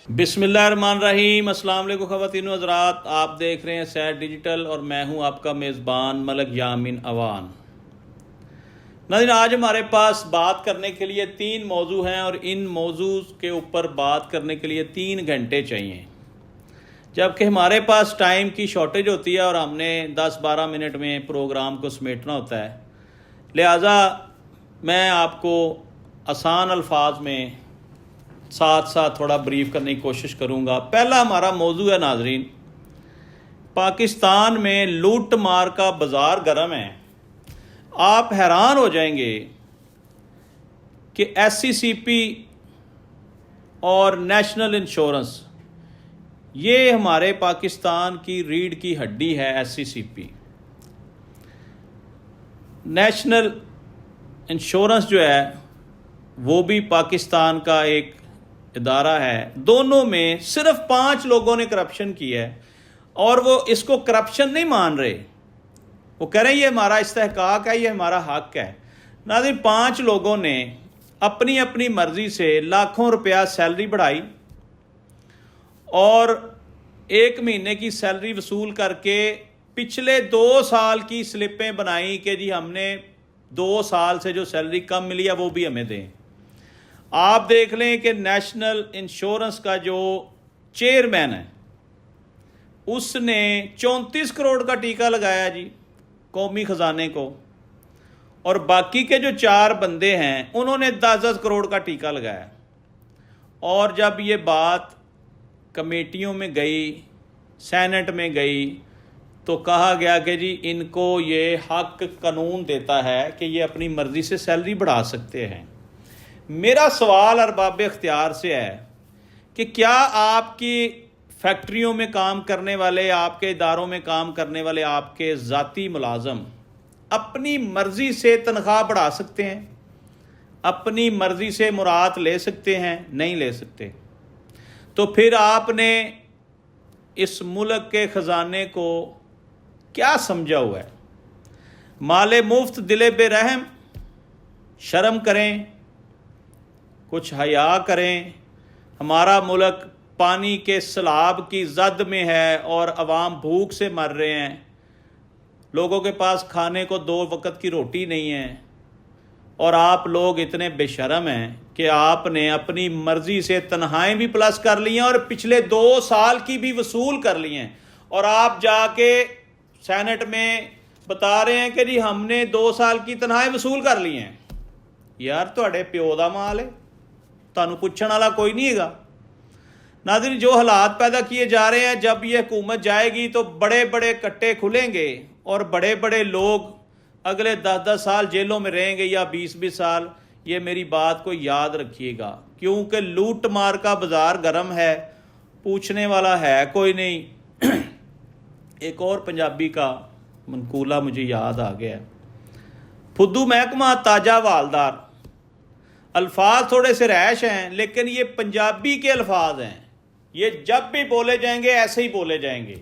بسم اللہ الرحمن الرحیم۔ السلام علیکم خواتین و حضرات، آپ دیکھ رہے ہیں سیٹ ڈیجیٹل اور میں ہوں آپ کا میزبان ملک یامین اوان۔ ناظرین، آج ہمارے پاس بات کرنے کے لیے 3 موضوع ہیں اور ان موضوع کے اوپر بات کرنے کے لیے 3 گھنٹے چاہیے، جبکہ ہمارے پاس ٹائم کی شارٹیج ہوتی ہے اور ہم نے 10-12 منٹ میں پروگرام کو سمیٹنا ہوتا ہے۔ لہٰذا میں آپ کو آسان الفاظ میں ساتھ ساتھ تھوڑا بریف کرنے کی کوشش کروں گا۔ پہلا ہمارا موضوع ہے ناظرین، پاکستان میں لوٹ مار کا بازار گرم ہے۔ آپ حیران ہو جائیں گے کہ ایس سی سی پی اور نیشنل انشورنس، یہ ہمارے پاکستان کی ریڑھ کی ہڈی ہے۔ ایس سی سی پی، نیشنل انشورنس جو ہے وہ بھی پاکستان کا ایک ادارہ ہے۔ دونوں میں صرف 5 لوگوں نے کرپشن کی ہے اور وہ اس کو کرپشن نہیں مان رہے، وہ کہہ رہے ہیں یہ ہمارا استحقاق ہے، یہ ہمارا حق ہے۔ ناظرین، 5 لوگوں نے اپنی اپنی مرضی سے لاکھوں روپیہ سیلری بڑھائی اور 1 مہینے کی سیلری وصول کر کے پچھلے 2 سال کی سلپیں بنائی کہ جی ہم نے 2 سال سے جو سیلری کم ملی ہے وہ بھی ہمیں دیں۔ آپ دیکھ لیں کہ نیشنل انشورنس کا جو چیئرمین ہے اس نے 34 کروڑ کا ٹیکہ لگایا جی قومی خزانے کو، اور باقی کے جو 4 بندے ہیں انہوں نے 10-10 کروڑ کا ٹیکہ لگایا۔ اور جب یہ بات کمیٹیوں میں گئی، سینٹ میں گئی، تو کہا گیا کہ جی ان کو یہ حق قانون دیتا ہے کہ یہ اپنی مرضی سے سیلری بڑھا سکتے ہیں۔ میرا سوال ارباب اختیار سے ہے کہ کیا آپ کی فیکٹریوں میں کام کرنے والے، آپ کے اداروں میں کام کرنے والے آپ کے ذاتی ملازم اپنی مرضی سے تنخواہ بڑھا سکتے ہیں؟ اپنی مرضی سے مراد لے سکتے ہیں؟ نہیں لے سکتے۔ تو پھر آپ نے اس ملک کے خزانے کو کیا سمجھا ہوا ہے؟ مال مفت دل بے رحم، شرم کریں، کچھ حیا کریں۔ ہمارا ملک پانی کے سیلاب کی زد میں ہے اور عوام بھوک سے مر رہے ہیں، لوگوں کے پاس کھانے کو 2 وقت کی روٹی نہیں ہے، اور آپ لوگ اتنے بے شرم ہیں کہ آپ نے اپنی مرضی سے تنخواہیں بھی پلس کر لی ہیں اور پچھلے 2 سال کی بھی وصول کر لی ہیں، اور آپ جا کے سینٹ میں بتا رہے ہیں کہ جی ہم نے 2 سال کی تنخواہیں وصول کر لی ہیں۔ یار تہاڈے پیو دا مال ہے، تانوں پوچھਣ والا کوئی نہیں ہے۔ ناظرین، جو حالات پیدا کیے جا رہے ہیں، جب یہ حکومت جائے گی تو بڑے بڑے کٹے کھلیں گے اور بڑے بڑے لوگ اگلے 10-10 سال جیلوں میں رہیں گے یا 20-20 سال۔ یہ میری بات کو یاد رکھیے گا، کیونکہ لوٹ مار کا بازار گرم ہے، پوچھنے والا ہے کوئی نہیں۔ ایک اور پنجابی کا منقولہ مجھے یاد آ گیا، پھدو محکمہ تاجا والدار۔ الفاظ تھوڑے سے ریش ہیں لیکن یہ پنجابی کے الفاظ ہیں، یہ جب بھی بولے جائیں گے ایسے ہی بولے جائیں گے۔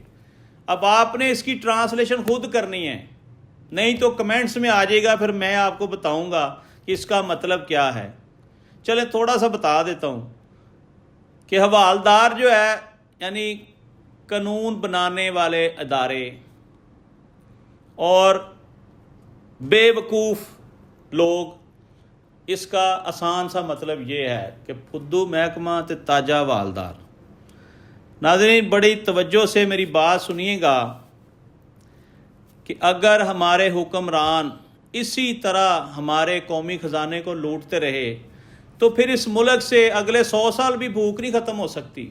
اب آپ نے اس کی ٹرانسلیشن خود کرنی ہے، نہیں تو کمنٹس میں آ جائے گا، پھر میں آپ کو بتاؤں گا کہ اس کا مطلب کیا ہے۔ چلیں تھوڑا سا بتا دیتا ہوں کہ حوالدار جو ہے یعنی قانون بنانے والے ادارے، اور بے وقوف لوگ، اس کا آسان سا مطلب یہ ہے کہ پھدو محکمہ تے تاجا والدار۔ ناظرین، بڑی توجہ سے میری بات سنیے گا کہ اگر ہمارے حکمران اسی طرح ہمارے قومی خزانے کو لوٹتے رہے تو پھر اس ملک سے اگلے 100 سال بھی بھوک نہیں ختم ہو سکتی،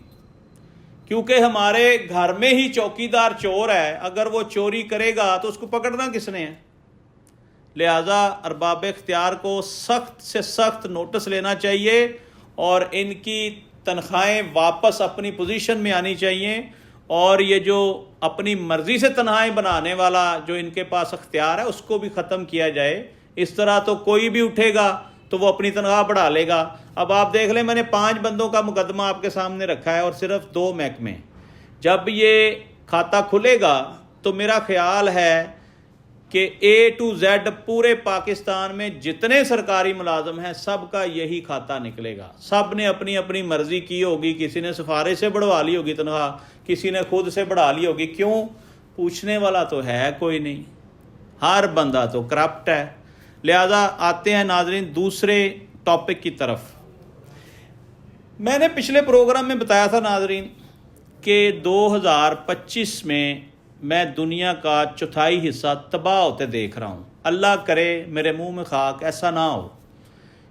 کیونکہ ہمارے گھر میں ہی چوکیدار چور ہے، اگر وہ چوری کرے گا تو اس کو پکڑنا کس نے ہے؟ لہٰذا ارباب اختیار کو سخت سے سخت نوٹس لینا چاہیے اور ان کی تنخواہیں واپس اپنی پوزیشن میں آنی چاہیے، اور یہ جو اپنی مرضی سے تنخواہیں بنانے والا جو ان کے پاس اختیار ہے اس کو بھی ختم کیا جائے۔ اس طرح تو کوئی بھی اٹھے گا تو وہ اپنی تنخواہ بڑھا لے گا۔ اب آپ دیکھ لیں، میں نے 5 بندوں کا مقدمہ آپ کے سامنے رکھا ہے اور صرف 2 محکمے۔ جب یہ کھاتہ کھلے گا تو میرا خیال ہے کہ اے ٹو زیڈ پورے پاکستان میں جتنے سرکاری ملازم ہیں سب کا یہی کھاتا نکلے گا. سب نے اپنی اپنی مرضی کی ہوگی, کسی نے سفارش سے بڑھوا لی ہوگی تنخواہ, کسی نے خود سے بڑھا لی ہوگی. کیوں؟ پوچھنے والا تو ہے کوئی نہیں, ہر بندہ تو کرپٹ ہے. لہذا آتے ہیں ناظرین دوسرے ٹاپک کی طرف. میں نے پچھلے پروگرام میں بتایا تھا ناظرین کہ 2025 میں دنیا کا چوتھائی حصہ تباہ ہوتے دیکھ رہا ہوں. اللہ کرے میرے منہ میں خاک ایسا نہ ہو,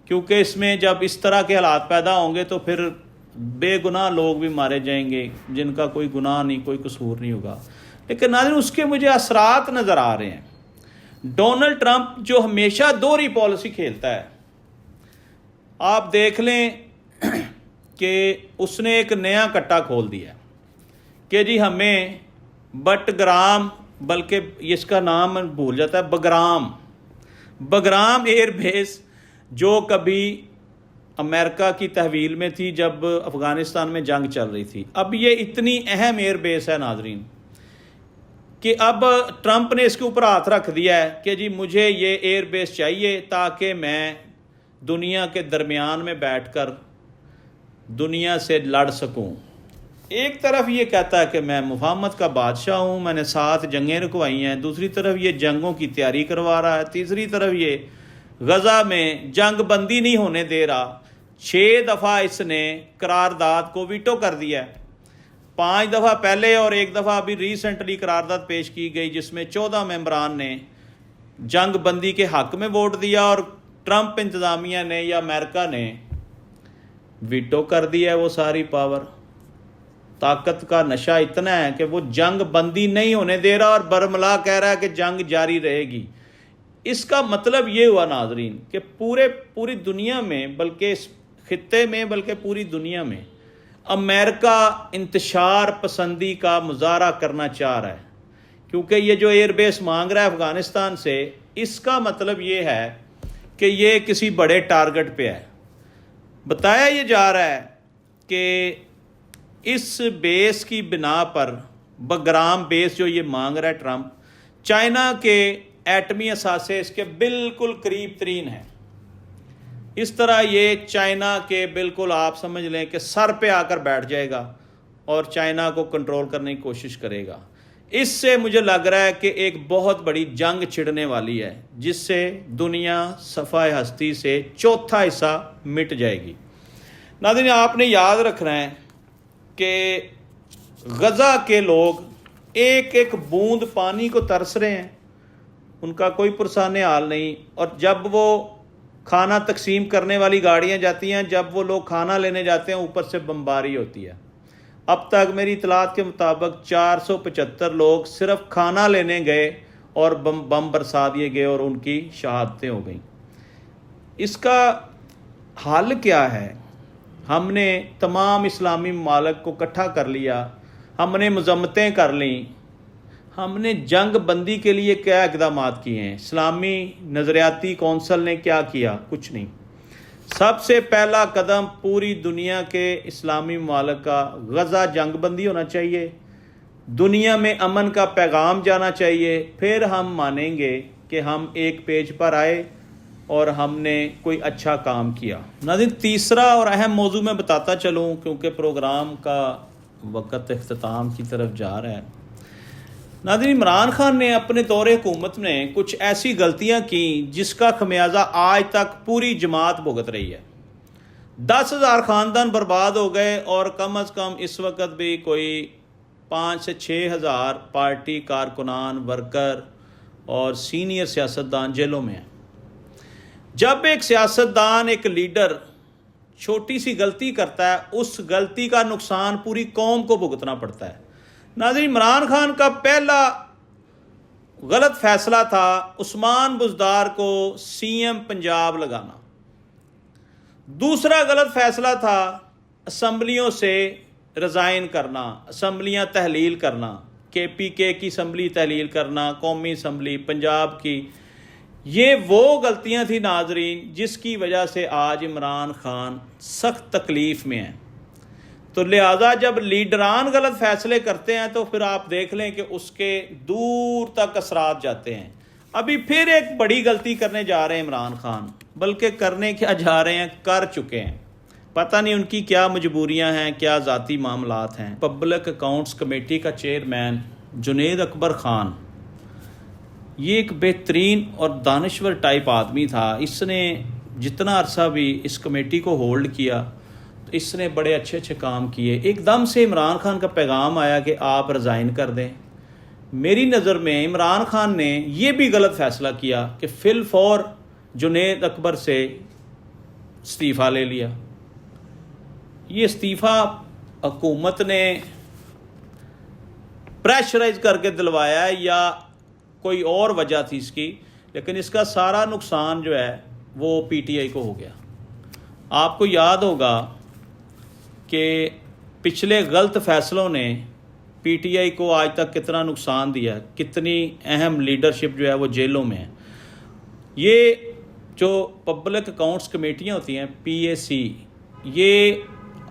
کیونکہ اس میں جب اس طرح کے حالات پیدا ہوں گے تو پھر بے گناہ لوگ بھی مارے جائیں گے جن کا کوئی گناہ نہیں, کوئی قصور نہیں ہوگا. لیکن ناظرین اس کے مجھے اثرات نظر آ رہے ہیں. ڈونلڈ ٹرمپ جو ہمیشہ دوہری پالیسی کھیلتا ہے, آپ دیکھ لیں کہ اس نے ایک نیا کٹا کھول دیا کہ جی ہمیں بٹگرام, بلکہ اس کا نام بھول جاتا ہے, بگرام ایئر بیس جو کبھی امریکہ کی تحویل میں تھی جب افغانستان میں جنگ چل رہی تھی, اب یہ اتنی اہم ایئر بیس ہے ناظرین کہ اب ٹرمپ نے اس کے اوپر ہاتھ رکھ دیا ہے کہ جی مجھے یہ ایئر بیس چاہیے تاکہ میں دنیا کے درمیان میں بیٹھ کر دنیا سے لڑ سکوں. ایک طرف یہ کہتا ہے کہ میں مفاہمت کا بادشاہ ہوں, میں نے 7 جنگیں رکوائی ہیں, دوسری طرف یہ جنگوں کی تیاری کروا رہا ہے, تیسری طرف یہ غزہ میں جنگ بندی نہیں ہونے دے رہا. 6 دفعہ اس نے قرارداد کو ویٹو کر دیا ہے, 5 دفعہ پہلے اور 1 دفعہ ابھی ریسنٹلی قرارداد پیش کی گئی جس میں 14 ممبران نے جنگ بندی کے حق میں ووٹ دیا اور ٹرمپ انتظامیہ نے یا امریکہ نے ویٹو کر دیا ہے وہ ساری پاور. طاقت کا نشہ اتنا ہے کہ وہ جنگ بندی نہیں ہونے دے رہا اور برملا کہہ رہا ہے کہ جنگ جاری رہے گی. اس کا مطلب یہ ہوا ناظرین کہ پوری دنیا میں, بلکہ اس خطے میں, بلکہ پوری دنیا میں امریکہ انتشار پسندی کا مظاہرہ کرنا چاہ رہا ہے. کیونکہ یہ جو ایئر بیس مانگ رہا ہے افغانستان سے, اس کا مطلب یہ ہے کہ یہ کسی بڑے ٹارگٹ پہ ہے. بتایا یہ جا رہا ہے کہ اس بیس کی بنا پر, بگرام بیس جو یہ مانگ رہا ہے ٹرمپ, چائنا کے ایٹمی اثاثے اس کے بالکل قریب ترین ہیں. اس طرح یہ چائنا کے بالکل آپ سمجھ لیں کہ سر پہ آ کر بیٹھ جائے گا اور چائنا کو کنٹرول کرنے کی کوشش کرے گا. اس سے مجھے لگ رہا ہے کہ ایک بہت بڑی جنگ چھڑنے والی ہے جس سے دنیا صفحہ ہستی سے چوتھا حصہ مٹ جائے گی. ناظرین آپ نے یاد رکھنا ہے کہ غزہ کے لوگ ایک ایک بوند پانی کو ترس رہے ہیں, ان کا کوئی پرسان حال نہیں. اور جب وہ کھانا تقسیم کرنے والی گاڑیاں جاتی ہیں, جب وہ لوگ کھانا لینے جاتے ہیں اوپر سے بمباری ہوتی ہے. اب تک میری اطلاعات کے مطابق 475 لوگ صرف کھانا لینے گئے اور بم برسا دیے گئے اور ان کی شہادتیں ہو گئیں. اس کا حل کیا ہے؟ ہم نے تمام اسلامی ممالک کو اکٹھا کر لیا, ہم نے مذمتیں کر لیں, ہم نے جنگ بندی کے لیے کیا اقدامات کیے ہیں. اسلامی نظریاتی کونسل نے کیا کیا؟ کچھ نہیں. سب سے پہلا قدم پوری دنیا کے اسلامی ممالک کا غزہ جنگ بندی ہونا چاہیے, دنیا میں امن کا پیغام جانا چاہیے. پھر ہم مانیں گے کہ ہم ایک پیج پر آئے اور ہم نے کوئی اچھا کام کیا. ناظرین تیسرا اور اہم موضوع میں بتاتا چلوں کیونکہ پروگرام کا وقت اختتام کی طرف جا رہا ہے. ناظرین عمران خان نے اپنے دور حکومت میں کچھ ایسی غلطیاں کی جس کا خمیازہ آج تک پوری جماعت بھگت رہی ہے. 10,000 خاندان برباد ہو گئے اور کم از کم اس وقت بھی کوئی 5 سے 6,000 پارٹی کارکنان, ورکر اور سینئر سیاستدان جیلوں میں ہیں. جب ایک سیاستدان, ایک لیڈر چھوٹی سی غلطی کرتا ہے, اس غلطی کا نقصان پوری قوم کو بھگتنا پڑتا ہے. ناظرین عمران خان کا پہلا غلط فیصلہ تھا عثمان بزدار کو سی ایم پنجاب لگانا. دوسرا غلط فیصلہ تھا اسمبلیوں سے ریزائن کرنا, اسمبلیاں تحلیل کرنا, KPK کی اسمبلی تحلیل کرنا, قومی اسمبلی پنجاب کی. یہ وہ غلطیاں تھیں ناظرین جس کی وجہ سے آج عمران خان سخت تکلیف میں ہیں. تو لہٰذا جب لیڈران غلط فیصلے کرتے ہیں تو پھر آپ دیکھ لیں کہ اس کے دور تک اثرات جاتے ہیں. ابھی پھر ایک بڑی غلطی کرنے جا رہے ہیں عمران خان، بلکہ کرنے کیا جا رہے ہیں، کر چکے ہیں۔ پتہ نہیں ان کی کیا مجبوریاں ہیں، کیا ذاتی معاملات ہیں۔ پبلک اکاؤنٹس کمیٹی کا چیئرمین جنید اکبر خان، یہ ایک بہترین اور دانشور ٹائپ آدمی تھا۔ اس نے جتنا عرصہ بھی اس کمیٹی کو ہولڈ کیا تو اس نے بڑے اچھے اچھے کام کیے۔ ایک دم سے عمران خان کا پیغام آیا کہ آپ ریزائن کر دیں۔ میری نظر میں عمران خان نے یہ بھی غلط فیصلہ کیا کہ فی الفور جنید اکبر سے استعفیٰ لے لیا۔ یہ استعفیٰ حکومت نے پریشرائز کر کے دلوایا ہے یا کوئی اور وجہ تھی اس کی، لیکن اس کا سارا نقصان جو ہے وہ پی ٹی آئی کو ہو گیا۔ آپ کو یاد ہوگا کہ پچھلے غلط فیصلوں نے پی ٹی آئی کو آج تک کتنا نقصان دیا، کتنی اہم لیڈرشپ جو ہے وہ جیلوں میں ہے۔ یہ جو پبلک اکاؤنٹس کمیٹیاں ہوتی ہیں پی اے سی، یہ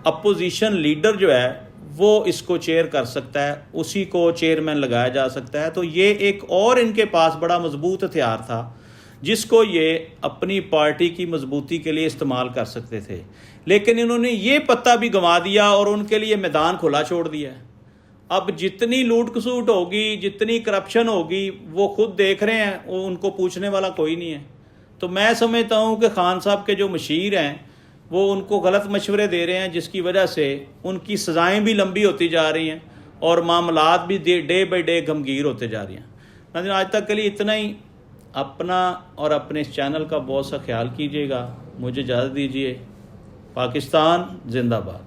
اپوزیشن لیڈر جو ہے وہ اس کو چیئر کر سکتا ہے، اسی کو چیئرمین لگایا جا سکتا ہے۔ تو یہ ایک اور ان کے پاس بڑا مضبوط ہتھیار تھا جس کو یہ اپنی پارٹی کی مضبوطی کے لیے استعمال کر سکتے تھے، لیکن انہوں نے یہ پتہ بھی گنوا دیا اور ان کے لیے میدان کھلا چھوڑ دیا ہے۔ اب جتنی لوٹ کسوٹ ہوگی، جتنی کرپشن ہوگی، وہ خود دیکھ رہے ہیں، وہ ان کو پوچھنے والا کوئی نہیں ہے۔ تو میں سمجھتا ہوں کہ خان صاحب کے جو مشیر ہیں وہ ان کو غلط مشورے دے رہے ہیں، جس کی وجہ سے ان کی سزائیں بھی لمبی ہوتی جا رہی ہیں اور معاملات بھی ڈے بائی ڈے غمگیر ہوتے جا رہی ہیں۔ ناظرین، آج تک کے لیے اتنا ہی۔ اپنا اور اپنے اس چینل کا بہت سا خیال کیجیے گا۔ مجھے اجازت دیجیے۔ پاکستان زندہ باد۔